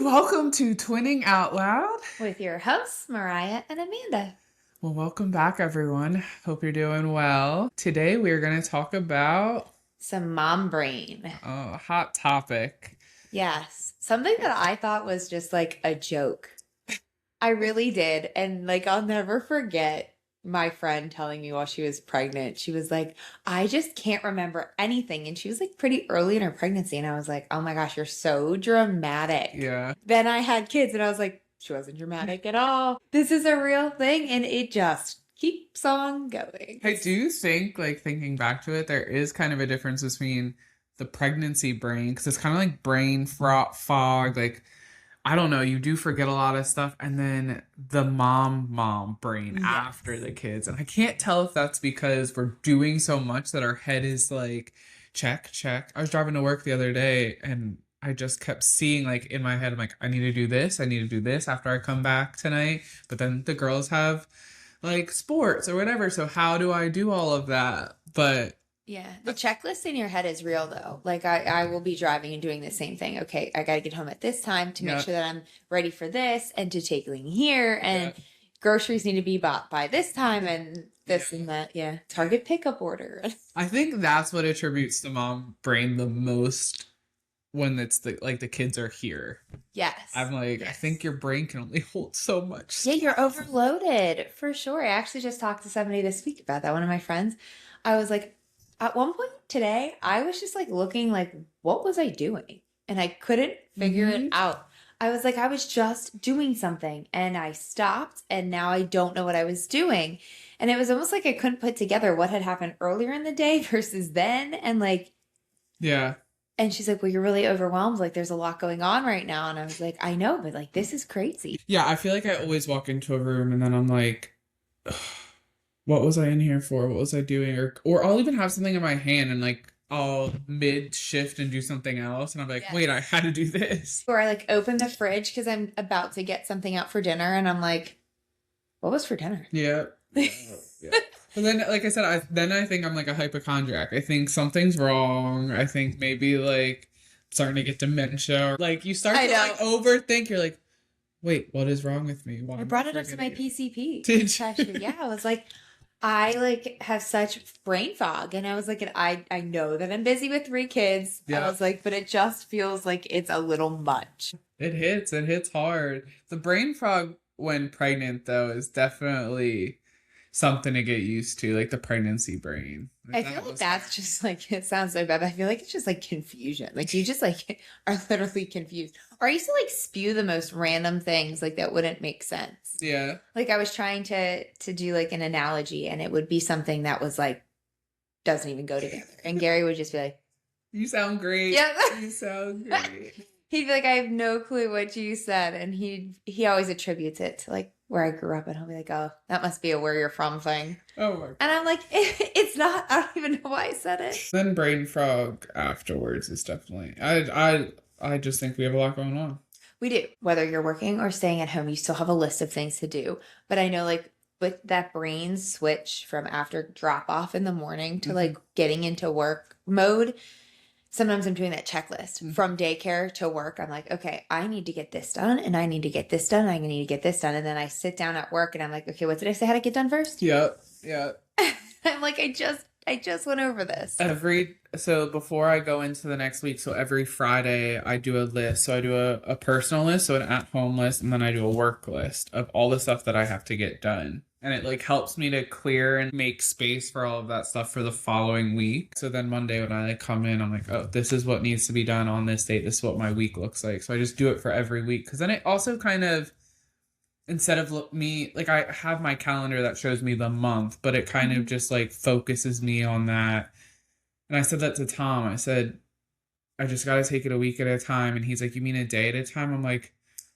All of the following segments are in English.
Welcome to Twinning Out Loud. With your hosts, Mariah and Amanda. Well, welcome back, everyone. Hope you're doing well. Today, we're going to talk about Some mom brain. a hot topic. Yes. Something that I thought was just like a joke. I really did. And like, I'll never forget my friend telling me while she was pregnant, she was like, I just can't remember anything. And she was like pretty early in her pregnancy. And I was like, oh my gosh, you're so dramatic. Yeah. Then I had kids and I was like, she wasn't dramatic at all. This is a real thing. And it just keeps on going. I do think, like, thinking back to it, there is kind of a difference between the pregnancy brain, because it's kind of like brain fog. Like, I don't know, you do forget a lot of stuff, and then the mom brain Yes. after the kids. And I can't tell if that's because we're doing so much that our head is like, check, check. I was driving to work the other day and I just kept seeing, like, in my head, I'm like, I need to do this, I need to do this after I come back tonight. But then the girls have like sports or whatever. So how do I do all of that? But Yeah, the checklist in your head is real though. Like I will be driving and doing the same thing. Okay, I got to get home at this time to make Yeah. sure that I'm ready for this and to take Ling here and Yeah. groceries need to be bought by this time and this and that. Yeah, Target pickup order. I think that's what attributes to mom brain the most when it's the kids are here. Yes. I'm like, I Yes. think your brain can only hold so much. Yeah, you're overloaded for sure. I actually just talked to somebody this week about that. One of my friends. I was like, at one point today, I was just like looking like, what was I doing? And I couldn't figure it out. I was like, I was just doing something and I stopped and now I don't know what I was doing. And it was almost like I couldn't put together what had happened earlier in the day versus then. And like, Yeah. and she's like, well, you're really overwhelmed. Like, there's a lot going on right now. And I was like, I know, but like, this is crazy. Yeah, I feel like I always walk into a room and then I'm like, "Ugh, what was I in here for? What was I doing? Or I'll even have something in my hand and like I'll mid shift and do something else. And I'm like, Yes. wait, I had to do this. Or I like open the fridge because I'm about to get something out for dinner. And I'm like, what was for dinner? Yeah. Yeah. But then, like I said, I think I'm like a hypochondriac. I think something's wrong. I think maybe like starting to get dementia. Or, like you start I to know. like overthink. You're like, wait, what is wrong with me? Why I am brought it up to my forgetting it?" PCP. Did this past year. Yeah, I was like, I like have such brain fog. And I was like, and I know that I'm busy with 3 kids. Yeah. I was like, but it just feels like it's a little much. It hits hard. The brain fog when pregnant though is definitely something to get used to, like the pregnancy brain. I feel like that's just like, it sounds so bad, but I feel like it's just like confusion. Like you just like are literally confused. Or I used to like spew the most random things like that wouldn't make sense. Yeah. Like I was trying to do like an analogy and it would be something that was like, doesn't even go together. And Gary would just be like, You sound great. yeah. You sound great. He'd be like, I have no clue what you said. And he always attributes it to like where I grew up. And he'll be like, oh, that must be a where you're from thing. Oh my. And I'm like, it's not. I don't even know why I said it. Then brain fog afterwards is definitely. I just think we have a lot going on. We do. Whether you're working or staying at home, you still have a list of things to do. But I know like with that brain switch from after drop off in the morning to like getting into work mode, sometimes I'm doing that checklist from daycare to work. I'm like, okay, I need to get this done and I need to get this done. I need to get this done. And then I sit down at work and I'm like, okay, what did I say how to get done first? Yeah. I'm like, I just went over this. So before I go into the next week, so every Friday I do a list. So I do a personal list, so an at-home list, and then I do a work list of all the stuff that I have to get done. And it like helps me to clear and make space for all of that stuff for the following week. So then Monday when I like come in, I'm like, oh, this is what needs to be done on this date. This is what my week looks like. So I just do it for every week. Because then it also kind of, instead of me, like I have my calendar that shows me the month, but it kind of just like focuses me on that. And I said that to Tom. I said, I just got to take it a week at a time. And he's like, you mean a day at a time? I'm like,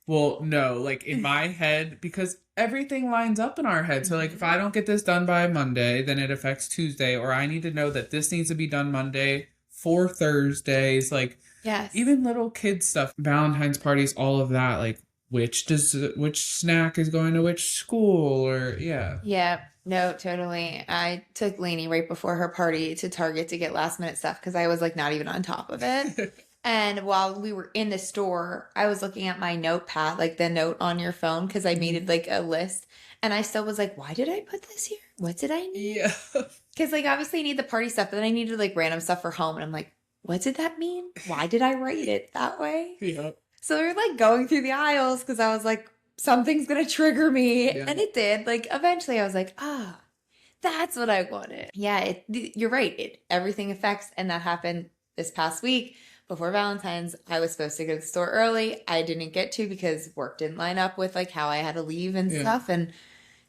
well, no, like in my head, because everything lines up in our head. So like if I don't get this done by Monday, then it affects Tuesday, or I need to know that this needs to be done Monday for Thursdays. Like Yes. even little kid stuff, Valentine's parties, all of that, like which snack is going to which school, or yeah. Yeah, no, totally. I took Lainey right before her party to Target to get last minute stuff because I was like not even on top of it. And while we were in the store, I was looking at my notepad, like the note on your phone, because I made it like a list. And I still was like, why did I put this here? What did I need? Yeah. Because like obviously I need the party stuff, but then I needed like random stuff for home. And I'm like, what did that mean? Why did I write it that way? Yeah. So we were like going through the aisles because I was like, something's gonna trigger me. Yeah. And it did. Like eventually I was like, that's what I wanted. Yeah, you're right. Everything affects, and that happened this past week before Valentine's. I was supposed to go to the store early. I didn't get to because work didn't line up with like how I had to leave and stuff. And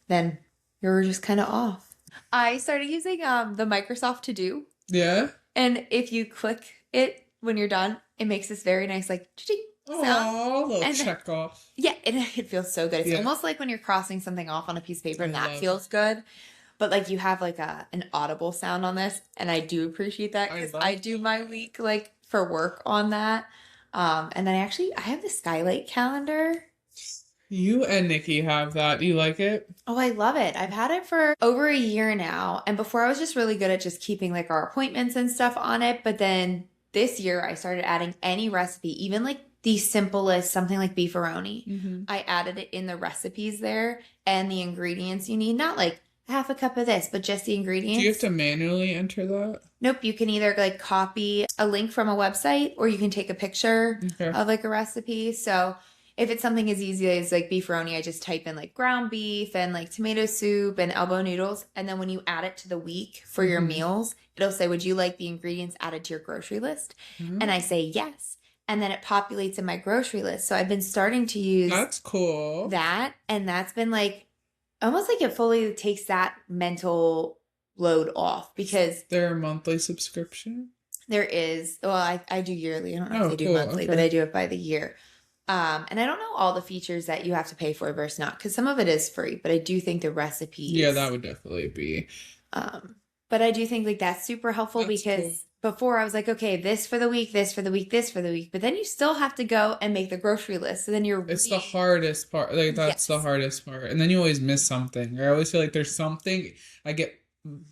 then you were just kind of off. I started using the Microsoft To Do. Yeah. And if you click it when you're done, it makes this very nice like sound. Oh, little check off. Yeah, it feels so good. It's almost like when you're crossing something off on a piece of paper, and that feels good. But like you have like an audible sound on this, and I do appreciate that because I do my week like for work on that. And then I have the Skylight calendar. You and Nikki have that. Do you like it? Oh, I love it. I've had it for over a year now. And before I was just really good at just keeping like our appointments and stuff on it. But then this year I started adding any recipe, even like the simplest, something like beefaroni. Mm-hmm. I added it in the recipes there and the ingredients you need. Not like half a cup of this, but just the ingredients. Do you have to manually enter that? Nope. You can either like copy a link from a website or you can take a picture of like a recipe. So if it's something as easy as like beefaroni, I just type in like ground beef and like tomato soup and elbow noodles. And then when you add it to the week for your meals, it'll say, would you like the ingredients added to your grocery list? Mm-hmm. And I say yes. And then it populates in my grocery list. So I've been starting to use that's cool. That. And that's been like almost like it fully takes that mental load off because there a monthly subscription? There is. Well, I do yearly. I don't know if they do monthly, but I do it by the year. And I don't know all the features that you have to pay for versus not, because some of it is free, but I do think the recipes. Yeah, that would definitely be. But I do think like that's super helpful because before I was like, okay, this for the week, this for the week, this for the week, but then you still have to go and make the grocery list. So then it's the hardest part. Like that's the hardest part. And then you always miss something. I always feel like there's something. I get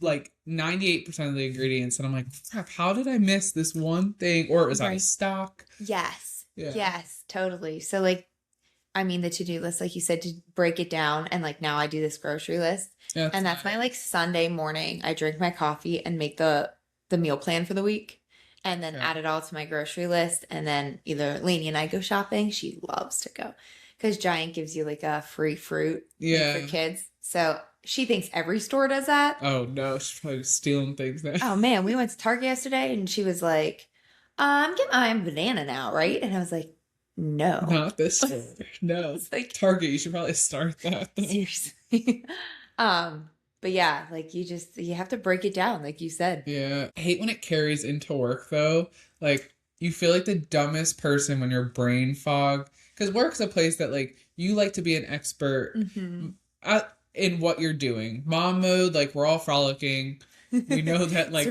like 98% of the ingredients and I'm like, crap, how did I miss this one thing? Or was I stock? Yes. Yeah. Yes, totally. So like, I mean, the to-do list, like you said, to break it down. And like now I do this grocery list. Yeah, and that's my like Sunday morning. I drink my coffee and make the meal plan for the week and then add it all to my grocery list. And then either Lainey and I go shopping. She loves to go because Giant gives you like a free fruit for kids. So she thinks every store does that. Oh no, she's probably stealing things now. Oh man, we went to Target yesterday and she was like, I'm getting my banana now, right? And I was like, no. Not this store. No. Like, Target, you should probably start that. Seriously. But yeah, like you have to break it down, like you said. Yeah. I hate when it carries into work though. Like you feel like the dumbest person when you're brain fog. Because work's a place that like you like to be an expert in what you're doing. Mom mode, like we're all frolicking. We know that like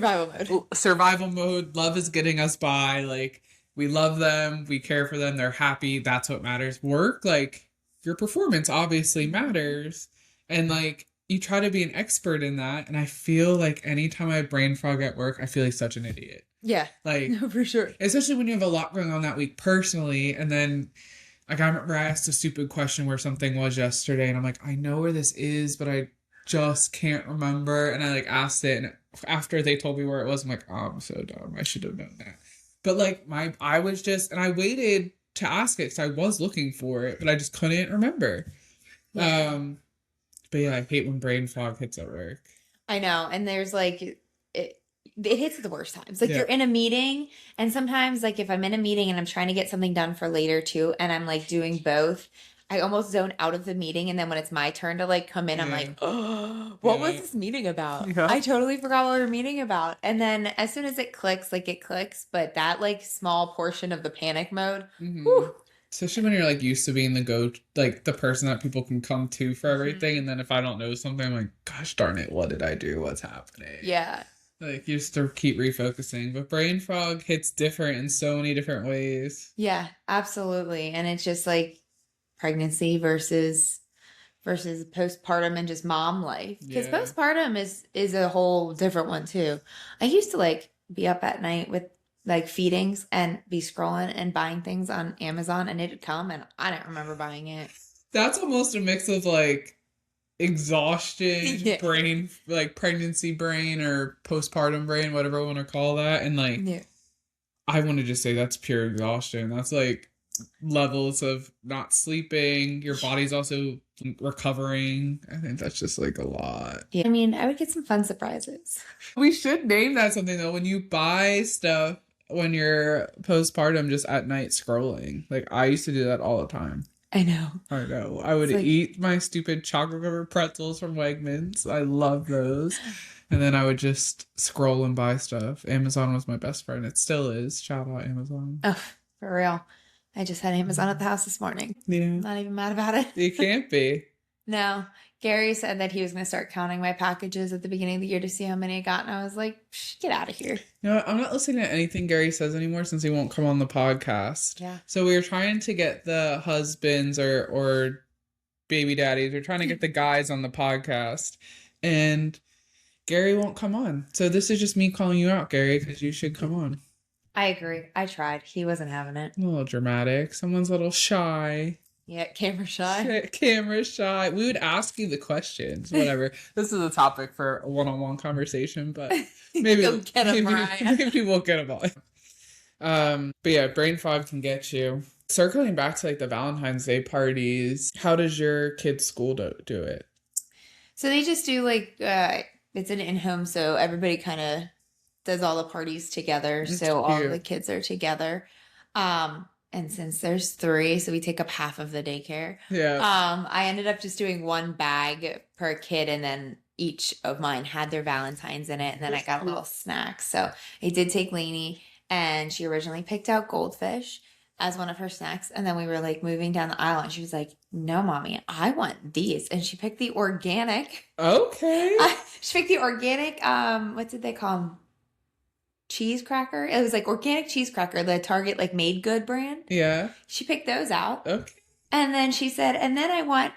survival mode, love is getting us by. Like we love them, we care for them, they're happy. That's what matters. Work, like your performance obviously matters. And like you try to be an expert in that. And I feel like anytime I brain fog at work, I feel like such an idiot. Yeah. Like no, for sure. Especially when you have a lot going on that week personally. And then like I remember I asked a stupid question where something was yesterday and I'm like, I know where this is, but I just can't remember. And I like asked it and after they told me where it was, I'm like, oh, I'm so dumb. I should have known that. But like I was just, and I waited to ask it because I was looking for it, but I just couldn't remember. Yeah. But yeah, I hate when brain fog hits at work. I know. And there's like, it hits at the worst times. Like you're in a meeting and sometimes like if I'm in a meeting and I'm trying to get something done for later too, and I'm like doing both, I almost zone out of the meeting. And then when it's my turn to like come in, I'm like, oh, what was this meeting about? Yeah. I totally forgot what we were meeting about. And then as soon as it clicks, like it clicks. But that like small portion of the panic mode, whew. Especially when you're like used to being the person that people can come to for everything. And then if I don't know something, I'm like, gosh darn it, what did I do? What's happening? Yeah. Like you just to keep refocusing. But brain fog hits different in so many different ways. Yeah, absolutely. And it's just like pregnancy versus postpartum and just mom life. Because postpartum is a whole different one too. I used to like be up at night with like feedings and be scrolling and buying things on Amazon, and it'd come and I didn't remember buying it. That's almost a mix of like exhaustion, Yeah. brain, like pregnancy brain or postpartum brain, whatever you want to call that. And like, Yeah. I want to just say that's pure exhaustion. That's like levels of not sleeping. Your body's also recovering. I think that's just like a lot. Yeah. I mean, I would get some fun surprises. We should name that something though. When you buy stuff when you're postpartum, just at night scrolling. Like I used to do that all the time. I know. I know. I would It's like- eat my stupid chocolate covered pretzels from Wegmans. I love those. And then I would just scroll and buy stuff. Amazon was my best friend. It still is. Shout out Amazon. Oh, for real. I just had Amazon at the house this morning. Yeah. Not even mad about it. You can't be. No. Gary said that he was going to start counting my packages at the beginning of the year to see how many I got. And I was like, get out of here. No, I'm not listening to anything Gary says anymore since he won't come on the podcast. Yeah. So we were trying to get the husbands or baby daddies. We're trying to get the guys on the podcast. And Gary won't come on. So this is just me calling you out, Gary, because you should come on. I agree. I tried. He wasn't having it. A little dramatic. Someone's a little shy. Yeah, camera shy. Camera shy. We would ask you the questions, whatever. This is a topic for a one-on-one conversation, but maybe Go get 'em, Mariah. maybe we'll get them all. But yeah, brain fog can get you. Circling back to like the Valentine's Day parties, how does your kids' school do it? So they just do like, it's an in-home, so everybody kind of does all the parties together. That's so all cute. the kids are together. And since there's 3, so we take up half of the daycare. Yeah. I ended up just doing 1 bag per kid, and then each of mine had their Valentines in it, and then I got a little snack. So I did take Lainey, and she originally picked out goldfish as one of her snacks, and then we were like moving down the aisle, and she was like, "No, mommy, I want these," and she picked the organic. Okay. She picked the organic. What did they call them? Cheese cracker. It was like organic cheese cracker, the Target like Made Good brand. Yeah. She picked those out. Okay. And then she said, and then I want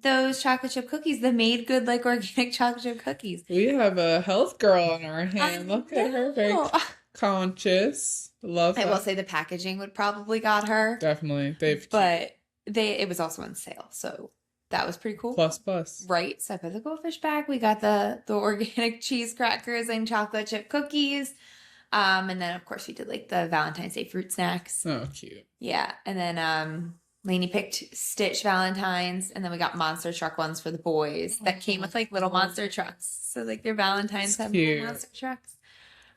those chocolate chip cookies, the Made Good like organic chocolate chip cookies. We have a health girl on our hand. Look at her, very know. conscious. Love I that. will say the packaging would probably got her, Definitely. but it was also on sale, so that was pretty cool. Plus. Right. So I put the goldfish back. We got the organic cheese crackers and chocolate chip cookies. And then of course we did like the Valentine's Day fruit snacks. Oh, cute. Yeah. And then Lainey picked Stitch Valentines, and then we got monster truck ones for the boys that came with like little monster trucks. So like their Valentines That's have cute. little monster trucks.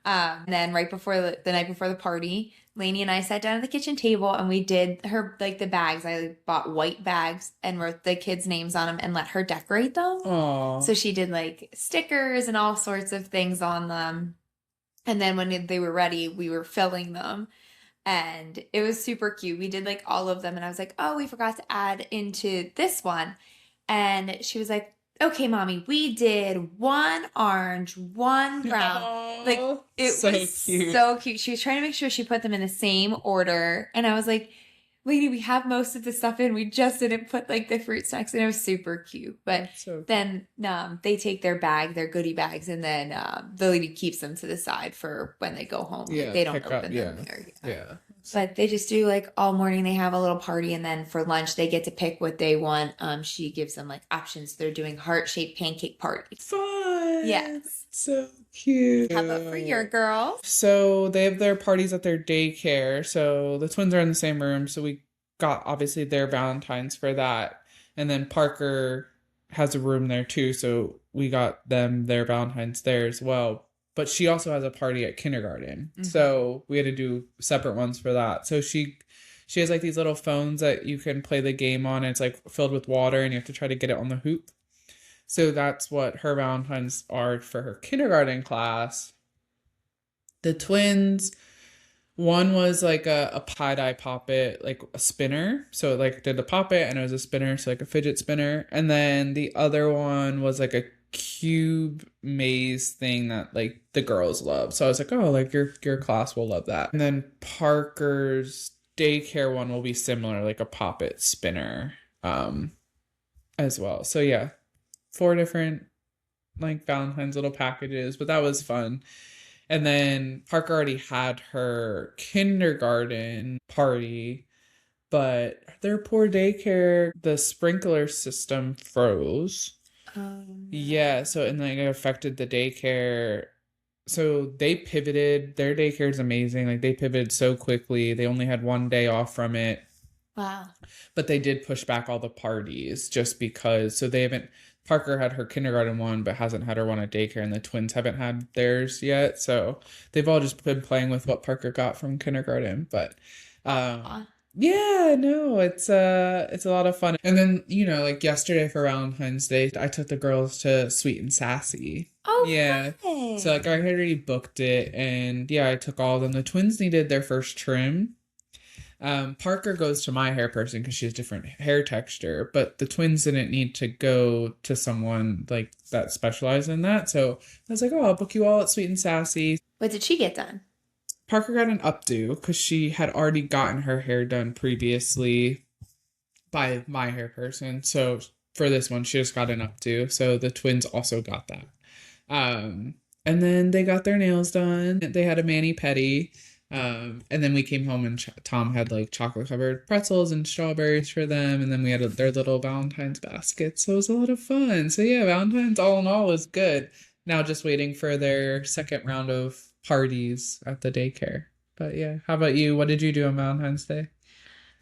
And then right before the night before the party, Lainey and I sat down at the kitchen table and we did her like the bags. I bought white bags and wrote the kids' names on them and let her decorate them. Aww. So she did like stickers and all sorts of things on them. And then when they were ready, we were filling them. And it was super cute. We did like all of them. And I was like, oh, we forgot to add into this one. And she was like, okay, mommy, we did 1 orange, 1 brown. Aww, Like it so was cute. so cute. She was trying to make sure she put them in the same order. And I was like, Lady, we have most of the stuff in. We just didn't put like the fruit snacks. And it was super cute. But That's so cute. then they take their bag, their goodie bags, and then the lady keeps them to the side for when they go home. Like, Yeah, they don't pick open up, them yeah. there. Yeah. But they just do like all morning. They have a little party, and then for lunch they get to pick what they want. She gives them like options. They're doing heart-shaped pancake party. Fun. Yes. So cute. How about for your girls? So they have their parties at their daycare. So the twins are in the same room. So we got obviously their Valentines for that. And then Parker has a room there too. So we got them their Valentines there as well. But she also has a party at kindergarten. Mhm. So we had to do separate ones for that. So she has like these little phones that you can play the game on. And it's like filled with water and you have to try to get it on the hoop. So that's what her Valentines are for her kindergarten class. The twins, one was like a tie-dye poppet, like a spinner. So it like did the poppet and it was a spinner, so like a fidget spinner. And then the other one was like a cube maze thing that like the girls love. So I was like, oh, like your class will love that. And then Parker's daycare one will be similar, like a poppet spinner as well. So yeah, 4 different like Valentine's little packages, but that was fun. And then Parker already had her kindergarten party, but their poor daycare, the sprinkler system froze. Yeah, so and like it affected the daycare. So they pivoted. Their daycare is amazing. Like they pivoted so quickly. They only had 1 day off from it. Wow. But they did push back all the parties just because. So they haven't. Parker had her kindergarten one, but hasn't had her one at daycare, and the twins haven't had theirs yet. So they've all just been playing with what Parker got from kindergarten. But Aw. yeah, no, it's a lot of fun. And then, like yesterday for Valentine's Day, I took the girls to Sweet and Sassy. Oh, Yeah. nice. So like I had already booked it, and yeah, I took all of them. The twins needed their first trim. Parker goes to my hair person because she has different hair texture, but the twins didn't need to go to someone like that specialized in that. So I was like, oh, I'll book you all at Sweet and Sassy. What did she get done? Parker got an updo because she had already gotten her hair done previously by my hair person. So for this one, she just got an updo. So the twins also got that. And then they got their nails done. They had a mani-pedi. And then we came home and Tom had like chocolate covered pretzels and strawberries for them. And then we had their little Valentine's basket. So it was a lot of fun. So yeah, Valentine's all in all was good. Now just waiting for their second round of parties at the daycare. But yeah, how about you? What did you do on Valentine's Day?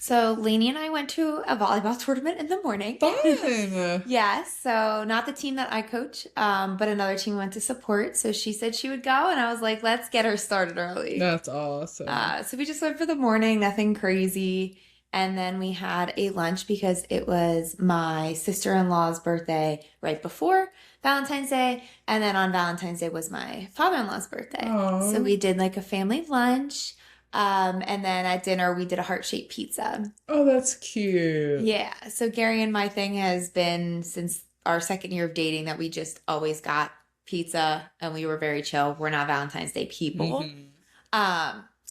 So Lainey and I went to a volleyball tournament in the morning. Fun! Yes, so not the team that I coach, but another team went to support. So she said she would go, and I was like, let's get her started early. That's awesome. So we just went for the morning, nothing crazy. And then we had a lunch because it was my sister-in-law's birthday right before Valentine's Day. And then on Valentine's Day was my father-in-law's birthday. Aw. So we did like a family lunch. And then at dinner, we did a heart-shaped pizza. Oh, that's cute. Yeah. So Gary and my thing has been since our second year of dating that we just always got pizza and we were very chill. We're not Valentine's Day people.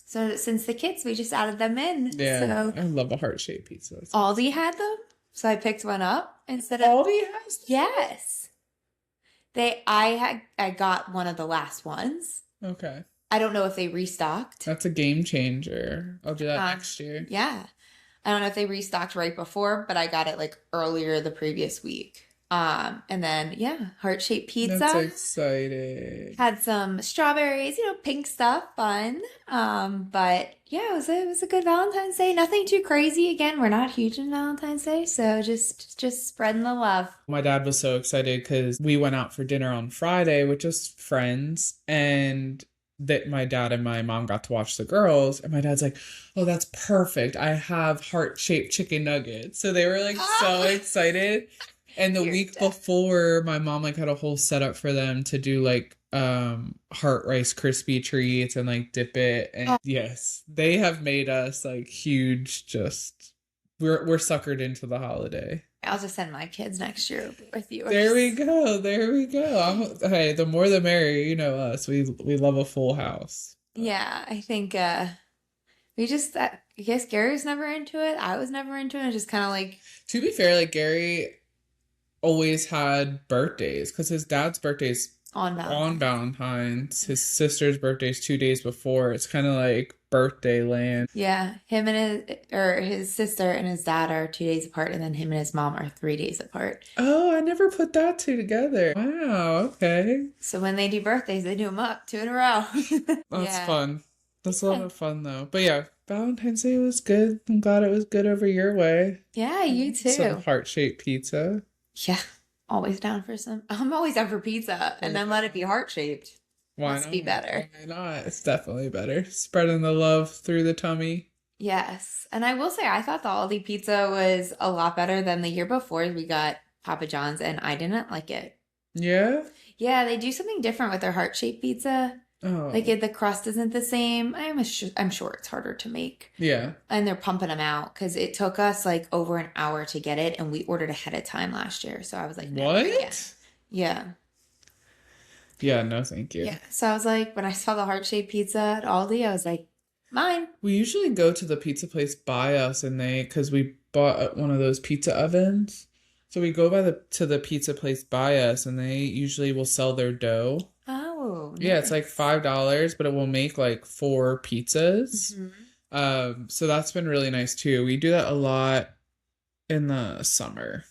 So since the kids, we just added them in. Yeah, So I love a heart-shaped pizza. Aldi had them. So I picked one up instead of Aldi has them? Yes. I got one of the last ones. Okay. I don't know if they restocked. That's a game changer. I'll do that next year. Yeah. I don't know if they restocked right before, but I got it like earlier the previous week. And then yeah, heart-shaped pizza. That's exciting. Had some strawberries, pink stuff, fun. But yeah, it was a good Valentine's Day. Nothing too crazy. Again, we're not huge in Valentine's Day, so just spreading the love. My dad was so excited because we went out for dinner on Friday with just friends, and that my dad and my mom got to watch the girls, and my dad's like, oh, that's perfect. I have heart-shaped chicken nuggets. So they were like so excited. And the week before, my mom like had a whole setup for them to do like heart rice crispy treats and like dip it. And yes, they have made us like huge, just we're suckered into the holiday. I'll just send my kids next year with you. There we go. Hey, the more the merrier, you know us. We love a full house. Yeah, I think I guess Gary was never into it. I was never into it. It's just kind of like, to be fair, like Gary always had birthdays because his dad's birthday's on Valentine's. His sister's birthday's 2 days before. It's kind of like birthday land. Yeah, him and his sister and his dad are 2 days apart, and then him and his mom are 3 days apart. Oh, I never put that two together. Wow, okay. So when they do birthdays, they do them up 2 in a row. That's fun. That's a lot of fun though. But yeah, Valentine's Day was good. I'm glad it was good over your way. Yeah, you too. Some heart-shaped pizza. Yeah, always down for some. I'm always down for pizza, and then let it be heart-shaped. Must be better. Why not? It's definitely better. Spreading the love through the tummy. Yes. And I will say, I thought the Aldi pizza was a lot better than the year before. We got Papa John's, and I didn't like it. Yeah? Yeah, they do something different with their heart-shaped pizza. Oh. Like the crust isn't the same. I'm sure it's harder to make. Yeah. And they're pumping them out because it took us like over an hour to get it, and we ordered ahead of time last year. So I was like, what? Yeah. Yeah, no, thank you. Yeah. So I was like, when I saw the heart-shaped pizza at Aldi, I was like, mine. We usually go to the pizza place by us, and because we bought one of those pizza ovens. So we go to the pizza place by us, and they usually will sell their dough. Oh. Oh, Yeah, it's like nice. $5, but it will make like 4 pizzas. So that's been really nice too. We do that a lot in the summer.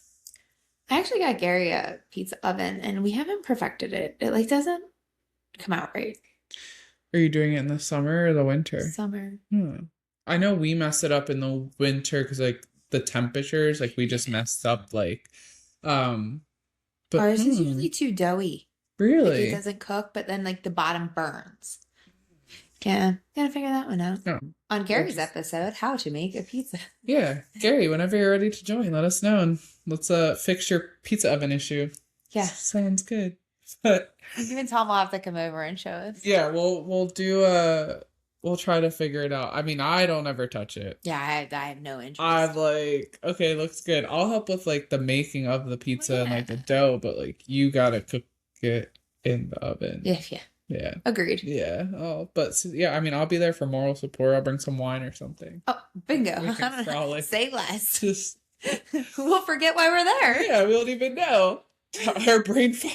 I actually got Gary a pizza oven and we haven't perfected it. It like doesn't come out right. Are you doing it in the summer or the winter? Summer. I know we messed it up in the winter because like the temperatures, like we just messed up like, but Ours is usually too doughy. Like it really? doesn't cook, but then like the bottom burns. Yeah, gotta figure that one out. No. On Gary's episode, how to make a pizza. Yeah, Gary, whenever you're ready to join, let us know and let's fix your pizza oven issue. Yeah. Sounds good. But Even Tom will have to come over and show us. yeah, we'll do we'll try to figure it out. I mean, I don't ever touch it. Yeah, I have no interest. I'm like, okay, looks good. I'll help with like the making of the pizza and like the dough, but like you gotta cook it in the oven. Yeah. Yeah. Agreed. Yeah. Oh, but yeah, I mean, I'll be there for moral support. I'll bring some wine or something. Oh, bingo. We can probably Say less. just We'll forget why we're there. yeah, we don't even know. Our brain fog.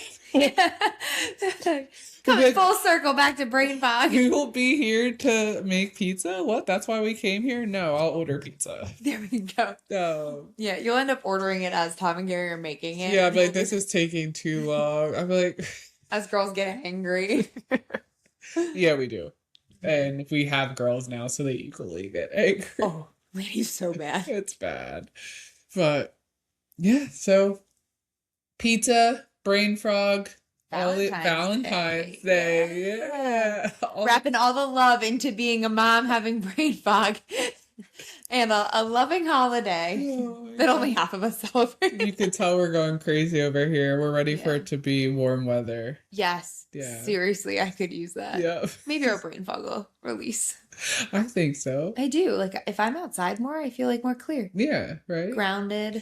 Coming full circle back to brain fog. We will be here to make pizza? What? That's why we came here? No, I'll order pizza. There we go. No. Yeah, you'll end up ordering it as Tom and Gary are making it. Yeah, but like, this is taking too long. I'm like... As girls get angry. Yeah, we do. And we have girls now, so they equally get angry. Oh, lady's so bad. It's bad. But, yeah, so... Pizza, brain frog... Valentine's Day. Yeah. Wrapping all the love into being a mom, having brain fog, and a loving holiday that only half of us celebrate. You can tell we're going crazy over here. We're ready for it to be warm weather. Yes. Yeah. Seriously, I could use that. Yeah. Maybe our brain fog will release. I think so. I do. Like, if I'm outside more, I feel like more clear. Yeah, right? Grounded.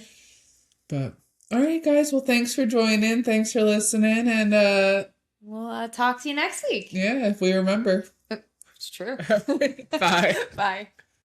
But... All right, guys. Well, thanks for joining. Thanks for listening. And we'll talk to you next week. Yeah, if we remember. It's true. Bye. Bye.